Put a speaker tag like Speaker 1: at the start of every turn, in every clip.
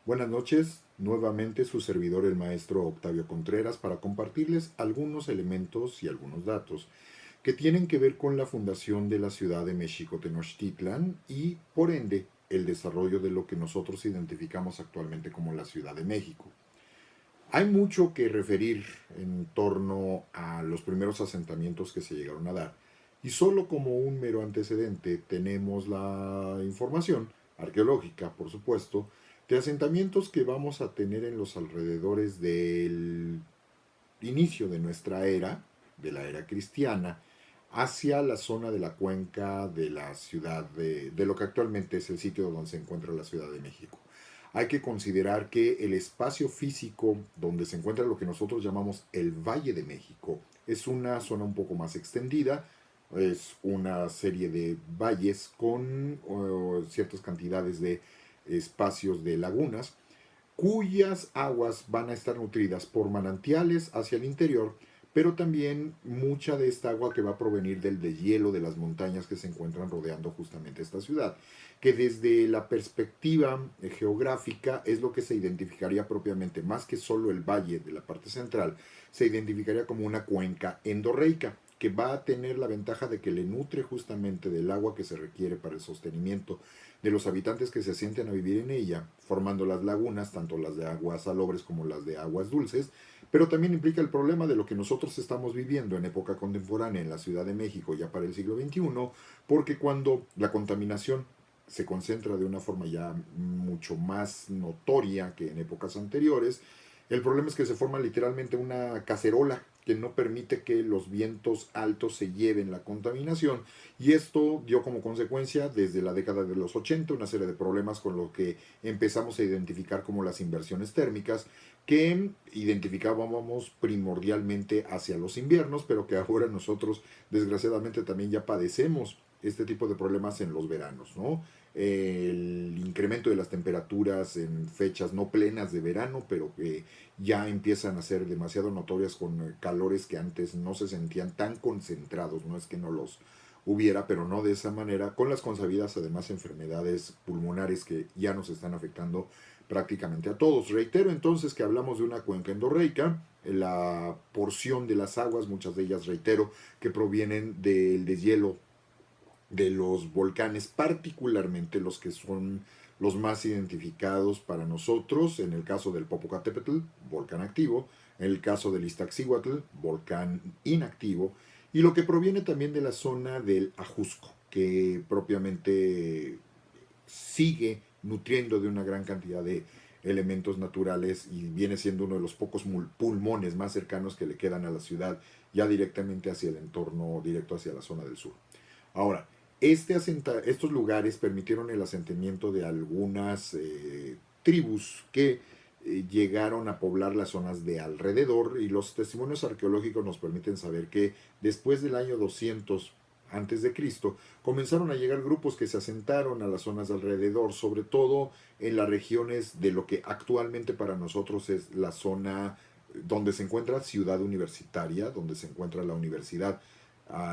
Speaker 1: Buenas noches, nuevamente su servidor el maestro Octavio Contreras para compartirles algunos elementos y algunos datos que tienen que ver con la fundación de la ciudad de México Tenochtitlan y por ende el desarrollo de lo que nosotros identificamos actualmente como la Ciudad de México. Hay mucho que referir en torno a los primeros asentamientos que se llegaron a dar y solo como un mero antecedente tenemos la información arqueológica, por supuesto, de asentamientos que vamos a tener en los alrededores del inicio de nuestra era, de la era cristiana, hacia la zona de la cuenca de la ciudad de lo que actualmente es el sitio donde se encuentra la Ciudad de México. Hay que considerar que el espacio físico donde se encuentra lo que nosotros llamamos el Valle de México es una zona un poco más extendida, es una serie de valles con ciertas cantidades de espacios de lagunas cuyas aguas van a estar nutridas por manantiales hacia el interior, pero también mucha de esta agua que va a provenir del deshielo de las montañas que se encuentran rodeando justamente esta ciudad, que desde la perspectiva geográfica es lo que se identificaría propiamente, más que solo el valle de la parte central, se identificaría como una cuenca endorreica que va a tener la ventaja de que le nutre justamente del agua que se requiere para el sostenimiento de los habitantes que se asienten a vivir en ella, formando las lagunas, tanto las de aguas salobres como las de aguas dulces, pero también implica el problema de lo que nosotros estamos viviendo en época contemporánea en la Ciudad de México ya para el siglo XXI, porque cuando la contaminación se concentra de una forma ya mucho más notoria que en épocas anteriores, el problema es que se forma literalmente una cacerola que no permite que los vientos altos se lleven la contaminación y esto dio como consecuencia desde la década de los 80 una serie de problemas con lo que empezamos a identificar como las inversiones térmicas que identificábamos primordialmente hacia los inviernos, pero que ahora nosotros desgraciadamente también ya padecemos este tipo de problemas en los veranos, ¿no? El incremento de las temperaturas en fechas no plenas de verano, pero que ya empiezan a ser demasiado notorias con calores que antes no se sentían tan concentrados, no es que no los hubiera, pero no de esa manera, con las consabidas además enfermedades pulmonares que ya nos están afectando prácticamente a todos. Reitero entonces que hablamos de una cuenca endorreica, la porción de las aguas, muchas de ellas reitero, que provienen del deshielo de los volcanes, particularmente los que son los más identificados para nosotros, en el caso del Popocatépetl, volcán activo, en el caso del Iztaccíhuatl, volcán inactivo, y lo que proviene también de la zona del Ajusco, que propiamente sigue nutriendo de una gran cantidad de elementos naturales y viene siendo uno de los pocos pulmones más cercanos que le quedan a la ciudad, ya directamente hacia el entorno, directo hacia la zona del sur. Ahora, estos lugares permitieron el asentamiento de algunas tribus que llegaron a poblar las zonas de alrededor y los testimonios arqueológicos nos permiten saber que después del año 200 antes de Cristo comenzaron a llegar grupos que se asentaron a las zonas de alrededor, sobre todo en las regiones de lo que actualmente para nosotros es la zona donde se encuentra Ciudad Universitaria, donde se encuentra la Universidad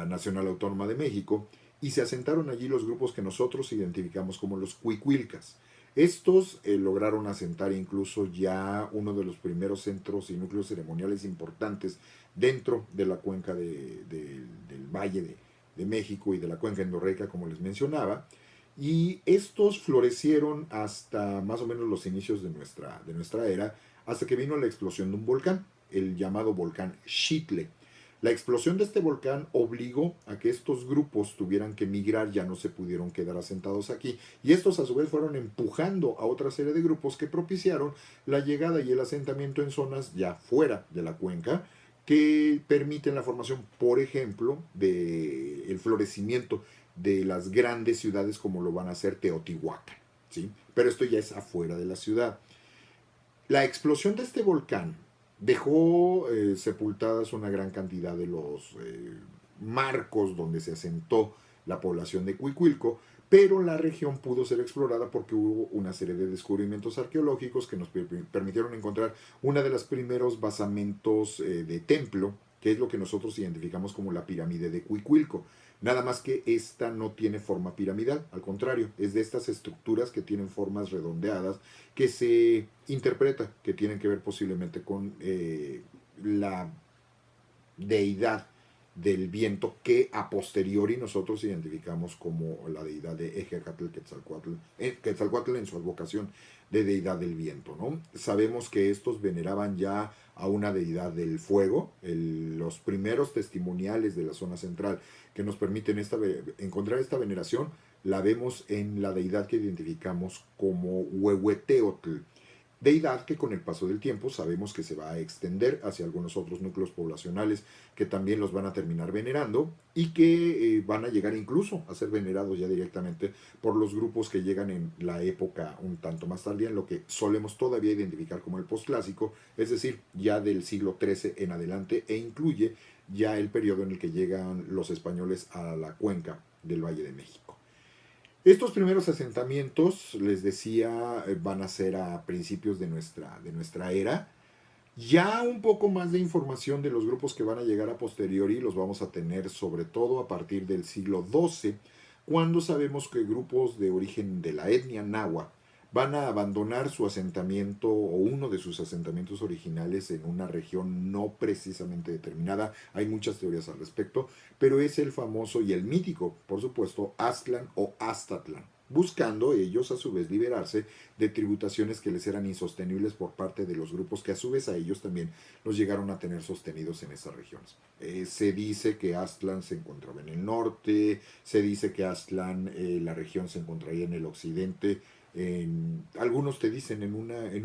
Speaker 1: Nacional Autónoma de México, y se asentaron allí los grupos que nosotros identificamos como los Cuicuilcas. Estos lograron asentar incluso ya uno de los primeros centros y núcleos ceremoniales importantes dentro de la cuenca del Valle de México y de la cuenca endorreica, como les mencionaba. Y estos florecieron hasta más o menos los inicios de nuestra era, hasta que vino la explosión de un volcán, el llamado volcán Xitle. La explosión de este volcán obligó a que estos grupos tuvieran que migrar, ya no se pudieron quedar asentados aquí, y estos a su vez fueron empujando a otra serie de grupos que propiciaron la llegada y el asentamiento en zonas ya fuera de la cuenca, que permiten la formación, por ejemplo, del florecimiento de las grandes ciudades como lo van a hacer Teotihuacán, ¿sí? Pero esto ya es afuera de la ciudad. La explosión de este volcán dejó sepultadas una gran cantidad de los marcos donde se asentó la población de Cuicuilco, pero la región pudo ser explorada porque hubo una serie de descubrimientos arqueológicos que nos permitieron encontrar uno de los primeros basamentos de templo que es lo que nosotros identificamos como la pirámide de Cuicuilco. Nada más que esta no tiene forma piramidal, al contrario, es de estas estructuras que tienen formas redondeadas que se interpreta que tienen que ver posiblemente con la deidad del viento que a posteriori nosotros identificamos como la deidad de Ejecatl Quetzalcoatl, Quetzalcoatl en su advocación de deidad del viento, ¿no? Sabemos que estos veneraban ya a una deidad del fuego. Los primeros testimoniales de la zona central que nos permiten encontrar esta veneración la vemos en la deidad que identificamos como Huehueteotl, deidad que con el paso del tiempo sabemos que se va a extender hacia algunos otros núcleos poblacionales que también los van a terminar venerando y que van a llegar incluso a ser venerados ya directamente por los grupos que llegan en la época un tanto más tardía, en lo que solemos todavía identificar como el posclásico, es decir, ya del siglo XIII en adelante, e incluye ya el periodo en el que llegan los españoles a la cuenca del Valle de México. Estos primeros asentamientos, les decía, van a ser a principios de nuestra era. Ya un poco más de información de los grupos que van a llegar a posteriori los vamos a tener sobre todo a partir del siglo XII, cuando sabemos que grupos de origen de la etnia náhuatl van a abandonar su asentamiento o uno de sus asentamientos originales en una región no precisamente determinada. Hay muchas teorías al respecto, pero es el famoso y el mítico, por supuesto, Aztlán o Aztatlán, buscando ellos a su vez liberarse de tributaciones que les eran insostenibles por parte de los grupos que a su vez a ellos también los llegaron a tener sostenidos en esas regiones. Se dice que Aztlán se encontraba en el norte, se dice que Aztlán, la región se encontraría en el occidente, algunos te dicen en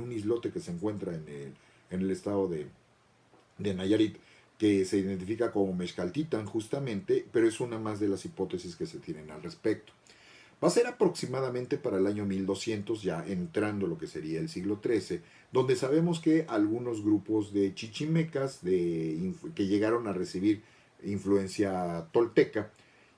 Speaker 1: un islote que se encuentra en el estado de Nayarit, que se identifica como Mezcaltitan justamente, pero es una más de las hipótesis que se tienen al respecto. Va a ser aproximadamente para el año 1200, ya entrando lo que sería el siglo XIII, donde sabemos que algunos grupos de chichimecas que llegaron a recibir influencia tolteca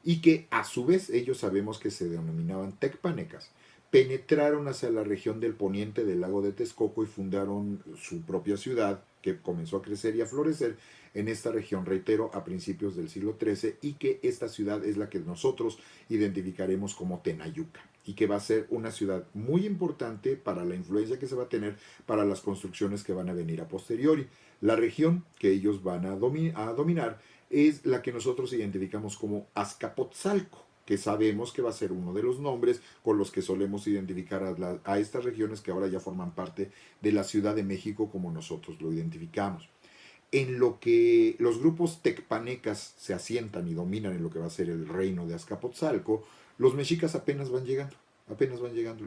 Speaker 1: y que a su vez ellos sabemos que se denominaban tecpanecas, penetraron hacia la región del poniente del lago de Texcoco y fundaron su propia ciudad, que comenzó a crecer y a florecer en esta región, reitero, a principios del siglo XIII, y que esta ciudad es la que nosotros identificaremos como Tenayuca, y que va a ser una ciudad muy importante para la influencia que se va a tener para las construcciones que van a venir a posteriori. La región que ellos van a dominar es la que nosotros identificamos como Azcapotzalco, que sabemos que va a ser uno de los nombres con los que solemos identificar a estas regiones que ahora ya forman parte de la Ciudad de México como nosotros lo identificamos. En lo que los grupos tecpanecas se asientan y dominan en lo que va a ser el reino de Azcapotzalco, los mexicas apenas van llegando.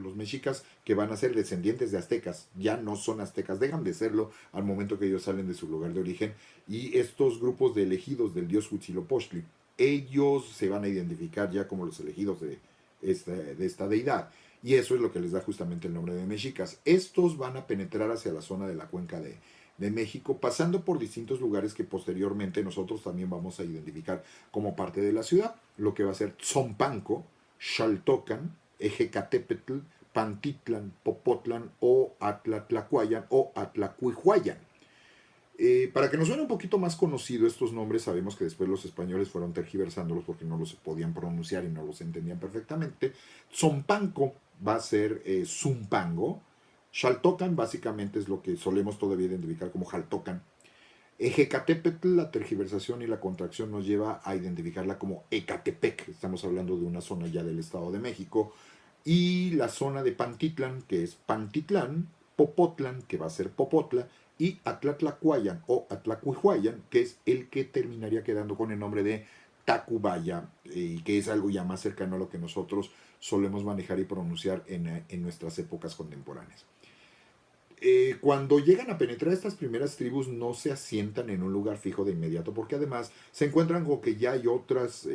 Speaker 1: Los mexicas, que van a ser descendientes de aztecas, ya no son aztecas, dejan de serlo al momento que ellos salen de su lugar de origen, y estos grupos de elegidos del dios Huitzilopochtli, ellos se van a identificar ya como los elegidos de esta deidad, y eso es lo que les da justamente el nombre de mexicas. Estos van a penetrar hacia la zona de la cuenca de México, pasando por distintos lugares que posteriormente nosotros también vamos a identificar como parte de la ciudad, lo que va a ser Tzompanco, Xaltocan, Ejecatepetl, Pantitlán, Popotlan o Atlatlacuayan o Atlacuihuayan. Para que nos suene un poquito más conocido estos nombres, sabemos que después los españoles fueron tergiversándolos porque no los podían pronunciar y no los entendían perfectamente. Tzompanco va a ser Zumpango. Xaltocan básicamente es lo que solemos todavía identificar como Xaltocan. Ejecatepetl, la tergiversación y la contracción nos lleva a identificarla como Ecatepec. Estamos hablando de una zona ya del Estado de México. Y la zona de Pantitlán, que es Pantitlán, Popotlan, que va a ser Popotla, y Atlatlacuayan o Atlacuihuayan, que es el que terminaría quedando con el nombre de Tacubaya, y que es algo ya más cercano a lo que nosotros solemos manejar y pronunciar en nuestras épocas contemporáneas. Cuando llegan a penetrar estas primeras tribus no se asientan en un lugar fijo de inmediato, porque además se encuentran con que ya hay otras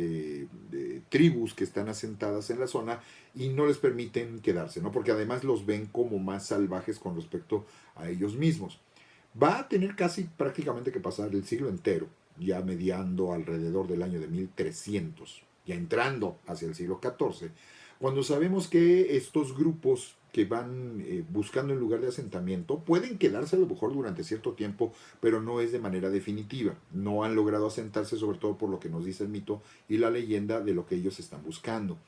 Speaker 1: tribus que están asentadas en la zona y no les permiten quedarse, ¿no? Porque además los ven como más salvajes con respecto a ellos mismos. Va a tener casi prácticamente que pasar el siglo entero, ya mediando alrededor del año de 1300, ya entrando hacia el siglo XIV, Cuando sabemos que estos grupos que van buscando un lugar de asentamiento pueden quedarse a lo mejor durante cierto tiempo, pero no es de manera definitiva. No han logrado asentarse, sobre todo por lo que nos dice el mito y la leyenda de lo que ellos están buscando.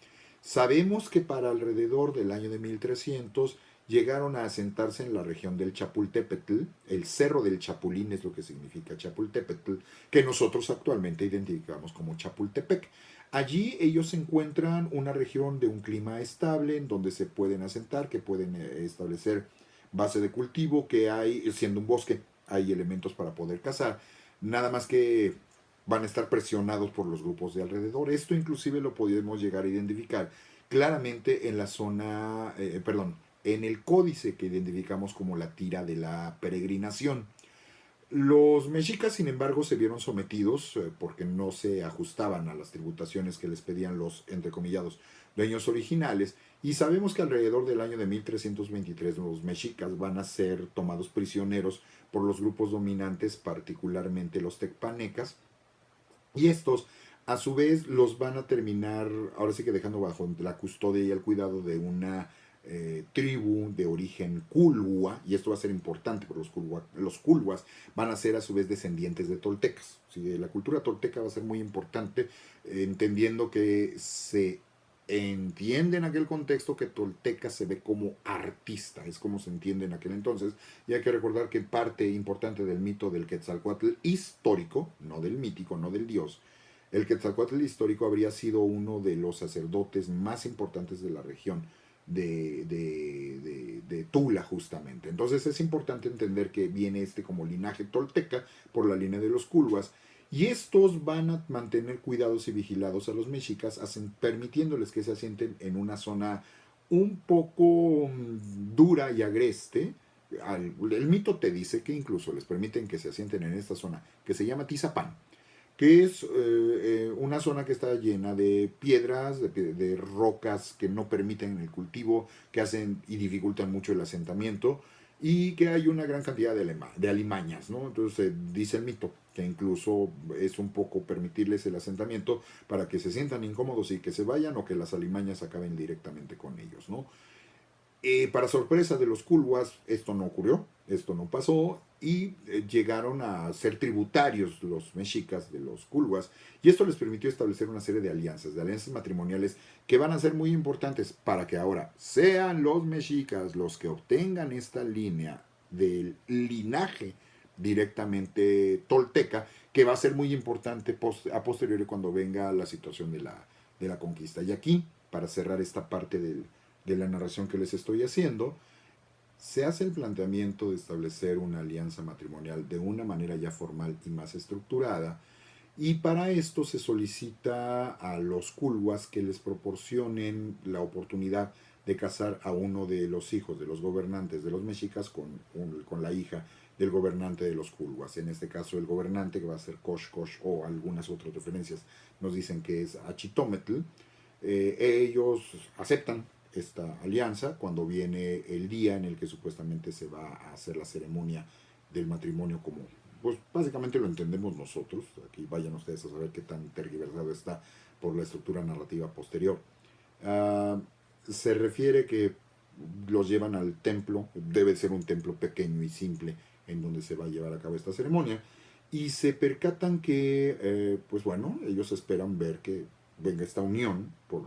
Speaker 1: Sabemos que para alrededor del año de 1300 llegaron a asentarse en la región del Chapultepetl, el Cerro del Chapulín es lo que significa Chapultepetl, que nosotros actualmente identificamos como Chapultepec. Allí ellos encuentran una región de un clima estable en donde se pueden asentar, que pueden establecer base de cultivo, que hay, siendo un bosque, hay elementos para poder cazar, nada más que van a estar presionados por los grupos de alrededor. Esto inclusive lo podemos llegar a identificar claramente en la zona, perdón, en el códice que identificamos como la tira de la peregrinación. Los mexicas, sin embargo, se vieron sometidos porque no se ajustaban a las tributaciones que les pedían los, entrecomillados, dueños originales. Y sabemos que alrededor del año de 1323 los mexicas van a ser tomados prisioneros por los grupos dominantes, particularmente los tecpanecas. Y estos, a su vez, los van a terminar, ahora sí que dejando bajo la custodia y el cuidado de una tribu de origen culhua, y esto va a ser importante porque los culhuas van a ser a su vez descendientes de toltecas. ¿Sí? La cultura tolteca va a ser muy importante, entendiendo que se entiende en aquel contexto que tolteca se ve como artista, es como se entiende en aquel entonces, y hay que recordar que parte importante del mito del Quetzalcóatl histórico, no del mítico, no del dios, el Quetzalcóatl histórico habría sido uno de los sacerdotes más importantes de la región de Tula, justamente. Entonces es importante entender que viene este como linaje tolteca por la línea de los culhuas, y estos van a mantener cuidados y vigilados a los mexicas, permitiéndoles que se asienten en una zona un poco dura y agreste. El mito te dice que incluso les permiten que se asienten en esta zona que se llama Tizapán, que es una zona que está llena de piedras, de rocas que no permiten el cultivo, que hacen y dificultan mucho el asentamiento, y que hay una gran cantidad de alimañas, ¿no? Entonces dice el mito que incluso es un poco permitirles el asentamiento para que se sientan incómodos y que se vayan, o que las alimañas acaben directamente con ellos, ¿no? Para sorpresa de los culhuas, esto no ocurrió, esto no pasó, y llegaron a ser tributarios los mexicas de los culhuas, y esto les permitió establecer una serie de alianzas matrimoniales que van a ser muy importantes para que ahora sean los mexicas los que obtengan esta línea del linaje directamente tolteca, que va a ser muy importante a posteriori cuando venga la situación de la conquista. Y aquí, para cerrar esta parte de la narración que les estoy haciendo, se hace el planteamiento de establecer una alianza matrimonial de una manera ya formal y más estructurada, y para esto se solicita a los culhuas que les proporcionen la oportunidad de casar a uno de los hijos de los gobernantes de los mexicas con la hija del gobernante de los culhuas. En este caso el gobernante, que va a ser Kosh Kosh, o algunas otras referencias nos dicen que es Achitometl. Ellos aceptan esta alianza cuando viene el día en el que supuestamente se va a hacer la ceremonia del matrimonio, como pues básicamente lo entendemos nosotros. Aquí vayan ustedes a saber qué tan tergiversado está por la estructura narrativa posterior. Se refiere que los llevan al templo, debe ser un templo pequeño y simple en donde se va a llevar a cabo esta ceremonia, y se percatan que, pues bueno, ellos esperan ver que venga esta unión por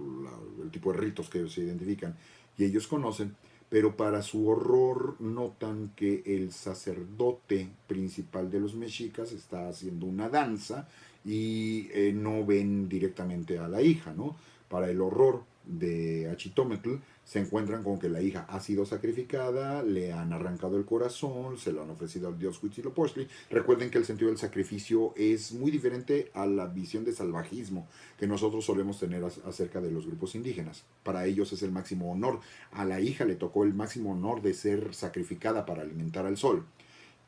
Speaker 1: el tipo de ritos que ellos se identifican y ellos conocen, pero para su horror notan que el sacerdote principal de los mexicas está haciendo una danza, y no ven directamente a la hija, ¿no? Para el horror de Achitometl, se encuentran con que la hija ha sido sacrificada, le han arrancado el corazón, se lo han ofrecido al dios Huitzilopochtli. Recuerden que el sentido del sacrificio es muy diferente a la visión de salvajismo que nosotros solemos tener acerca de los grupos indígenas. Para ellos es el máximo honor. A la hija le tocó el máximo honor de ser sacrificada para alimentar al sol.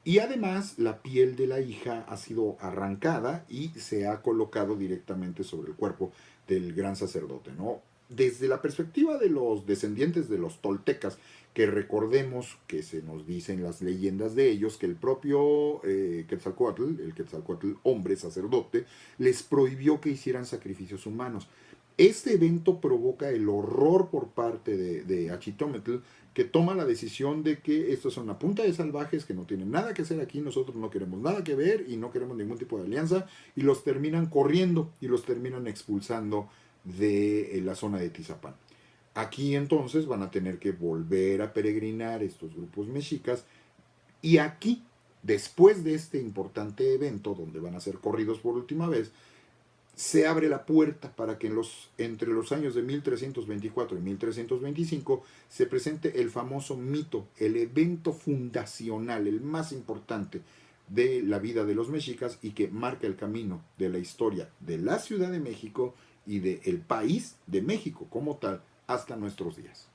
Speaker 1: Y además la piel de la hija ha sido arrancada y se ha colocado directamente sobre el cuerpo del gran sacerdote, ¿no? Desde la perspectiva de los descendientes de los toltecas, que recordemos que se nos dicen las leyendas de ellos que el propio Quetzalcóatl, el Quetzalcóatl hombre sacerdote, les prohibió que hicieran sacrificios humanos. Este evento provoca el horror por parte de Achitómetl, que toma la decisión de que estos son una punta de salvajes que no tienen nada que hacer aquí, nosotros no queremos nada que ver y no queremos ningún tipo de alianza, y los terminan corriendo y los terminan expulsando de la zona de Tizapán. Aquí entonces van a tener que volver a peregrinar estos grupos mexicas, y aquí, después de este importante evento donde van a ser corridos por última vez, se abre la puerta para que entre los años de 1324 y 1325 se presente el famoso mito, el evento fundacional, el más importante de la vida de los mexicas y que marca el camino de la historia de la Ciudad de México y del país de México como tal hasta nuestros días.